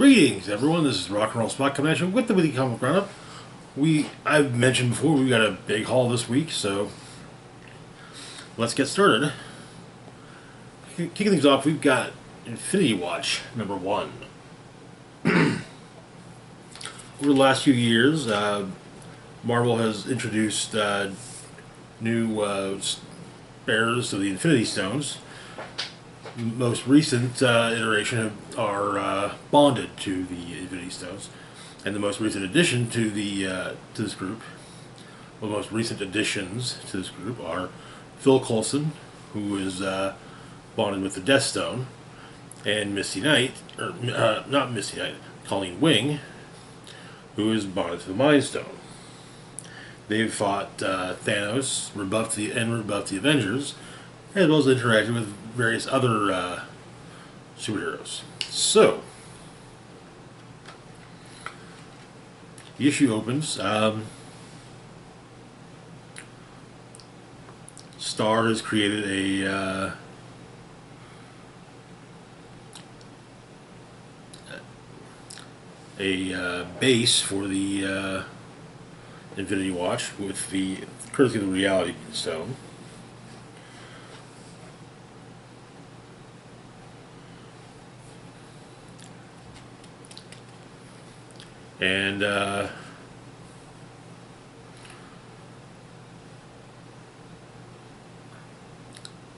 Greetings, everyone. This is Rock and Roll Spot coming at you with the Weekly Comic Roundup. I've mentioned before, we got a big haul this week, so let's get started. Kicking things off, we've got Infinity Watch #1. Over the last few years, Marvel has introduced new bearers to the Infinity Stones. Most recent iteration are bonded to the Infinity Stones, and the most recent addition to to this group, well, the most recent additions to this group are Phil Coulson, who is bonded with the Death Stone, and Misty Knight, or not Misty Knight, Colleen Wing, who is bonded to the Mind Stone. They've fought Thanos, rebuffed the Avengers, as well as interacted with various other superheroes. So, the issue opens. Star has created a base for the Infinity Watch with the courtesy of the Reality Stone. And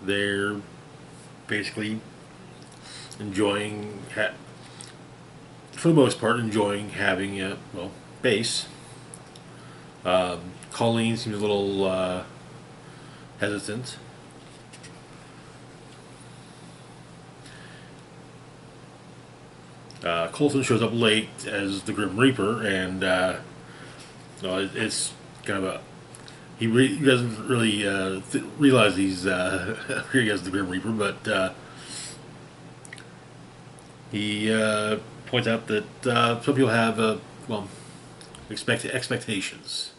they're basically enjoying, for the most part, enjoying having a base. Colleen seems a little hesitant. Coulson shows up late as the Grim Reaper, and it's kind of a he doesn't really realize he's here he is the Grim Reaper, but he points out that some people have expectations.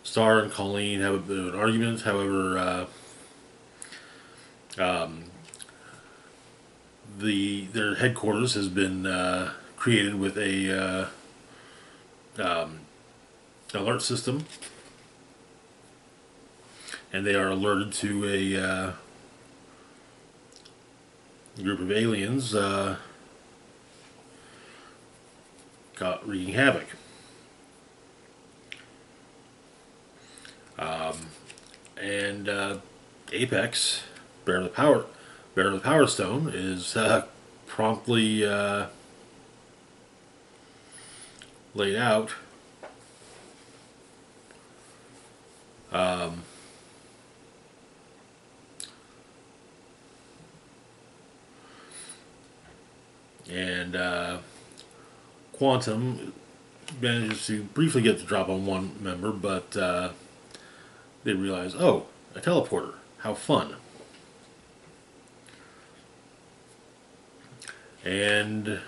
Star and Colleen have a bit of an argument. However, their headquarters has been created with a alert system, and they are alerted to a group of aliens wreaking havoc. And Apex, bearer of the Power Stone, is promptly laid out. And Quantum manages to briefly get the drop on one member, but they realize, oh, a teleporter, how fun. And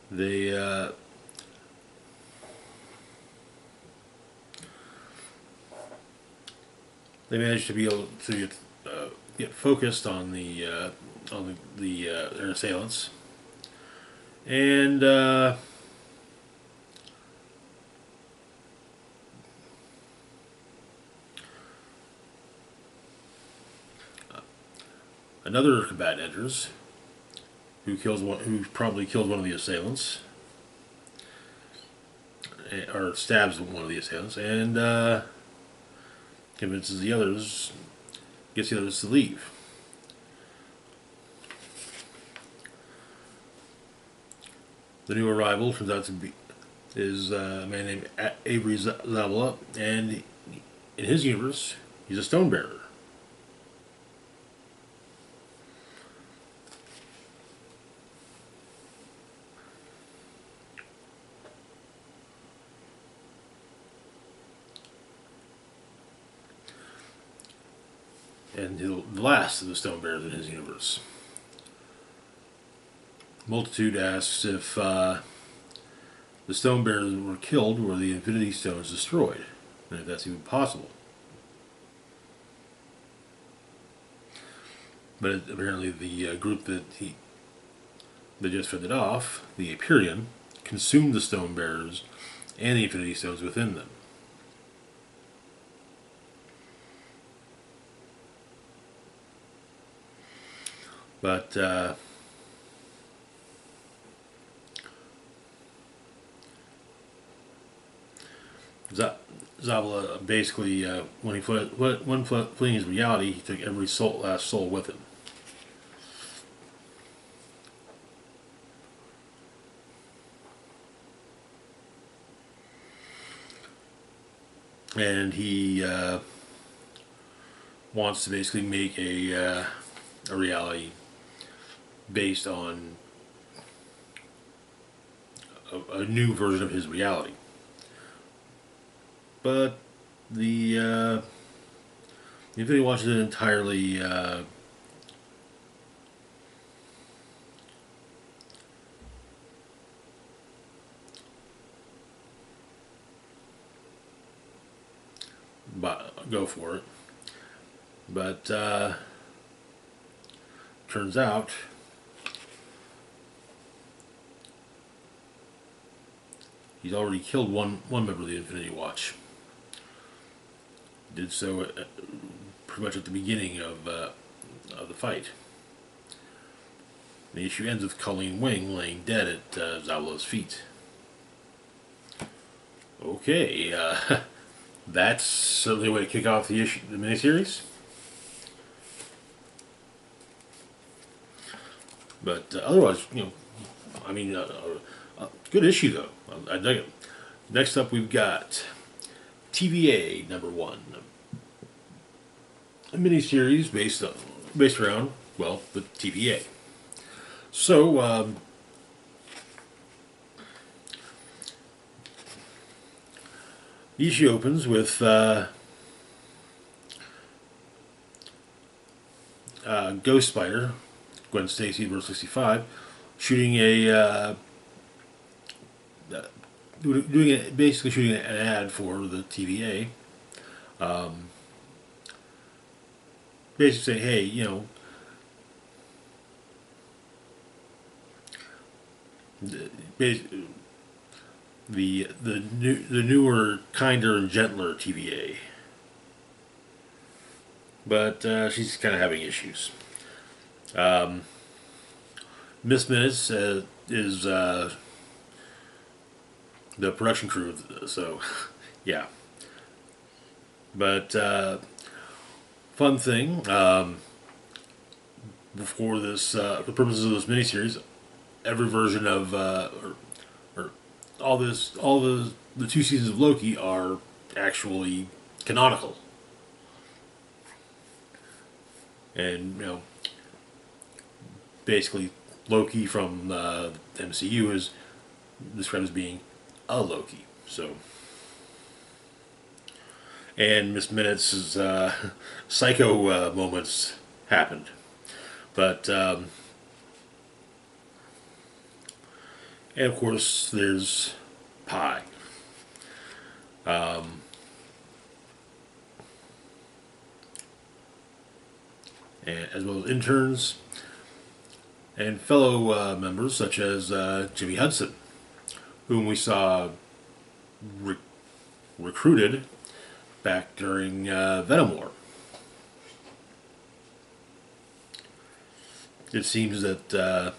they manage to be able to get focused on their assailants, and another combatant enters, who probably kills one of the assailants, or stabs one of the assailants, and convinces gets the others to leave. The new arrival turns out to be a man named Avery Zavala, and in his universe, he's a stone bearer. and the last of the stone bears in his universe. Multitude asks if the stone bears were killed, were the Infinity Stones destroyed, and if that's even possible. But apparently, the group that just fended off, the Hyperion, consumed the stone bearers and the Infinity Stones within them. But Zavala basically, when fleeing his reality, he took every last soul with him. And he wants to basically make a reality based on a new version of his reality. But the Infinity Watch is entirely go for it. But turns out he's already killed one member of the Infinity Watch. Did so pretty much at the beginning of the fight. The issue ends with Colleen Wing laying dead at Zavala's feet. Okay, that's certainly a way to kick off the miniseries. But otherwise, I mean, good issue though. I dig it. Next up, we've got TVA #1, a miniseries based around, well, the TVA. So the issue opens with Ghost Spider, Gwen Stacy, verse 65, shooting basically shooting an ad for the TVA. Basically saying, hey, the newer, kinder, and gentler TVA. But she's kind of having issues. Miss Minutes is the production crew, so yeah. But fun thing, for this, for the purposes of this miniseries, every version of or all the 2 seasons of Loki are actually canonical, and basically Loki from the MCU is described as being a Loki. So, and Miss Minutes' psycho moments happened, but and of course there's Pi. And as well as interns and fellow members such as Jimmy Hudson, whom we saw recruited back during Venom War. It seems that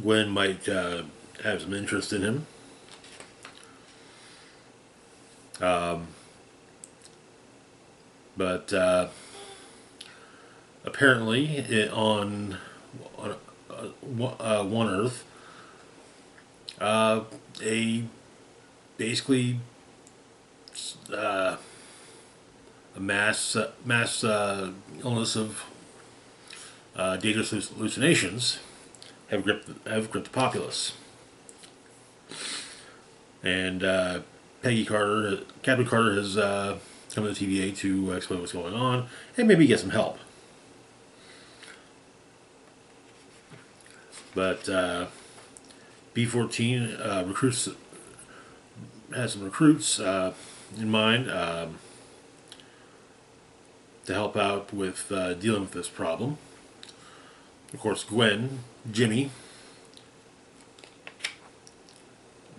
Gwen might have some interest in him. But apparently, on One Earth, basically a mass illness of dangerous hallucinations have gripped the populace, and Captain Carter has come to the TVA to explain what's going on and maybe get some help. But B-14 recruits has some recruits in mind to help out with dealing with this problem. Of course, Gwen, Jimmy,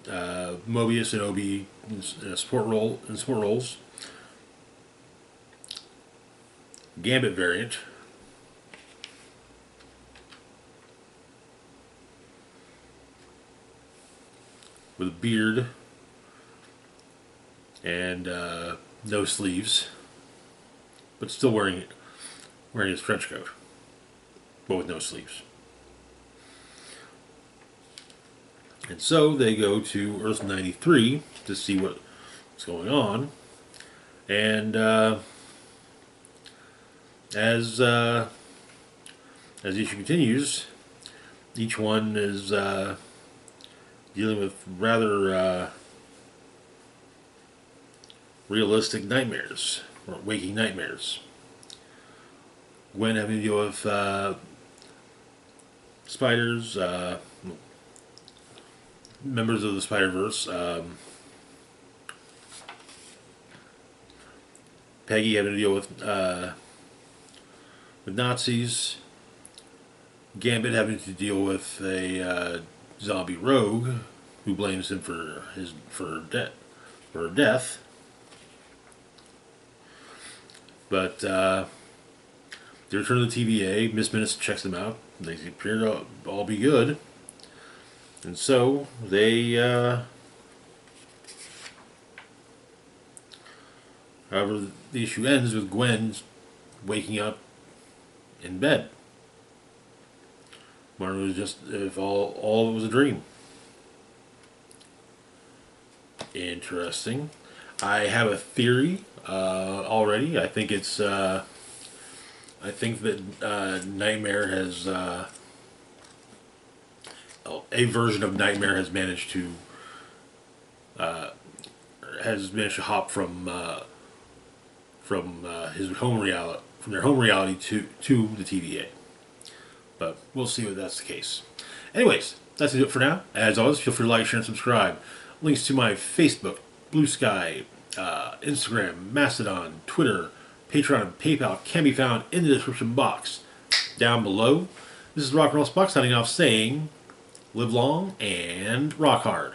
Mobius, and Obi in support roles. Gambit variant. With a beard and no sleeves, but still wearing his trench coat, but with no sleeves. And so they go to Earth 93 to see what's going on, and as the issue continues, each one is dealing with rather realistic nightmares, or waking nightmares. Gwen having to deal with spiders, members of the Spider-Verse, Peggy having to deal with Nazis, Gambit having to deal with a zombie rogue who blames him for her death. But they return to the TVA. Miss Minutes checks them out. They appear to all be good. And so they, however, the issue ends with Gwen waking up in bed. Martin was just, if all was a dream. Interesting. I have a theory already. I think it's. I think that Nightmare has. A version of Nightmare has managed to. Hop from his home reality, from their home reality to the TVA. But we'll see if that's the case. Anyways, that's it for now. As always, feel free to like, share, and subscribe. Links to my Facebook, Blue Sky, Instagram, Mastodon, Twitter, Patreon, and PayPal can be found in the description box down below. This is Rock and Roll Spock signing off saying, live long and rock hard.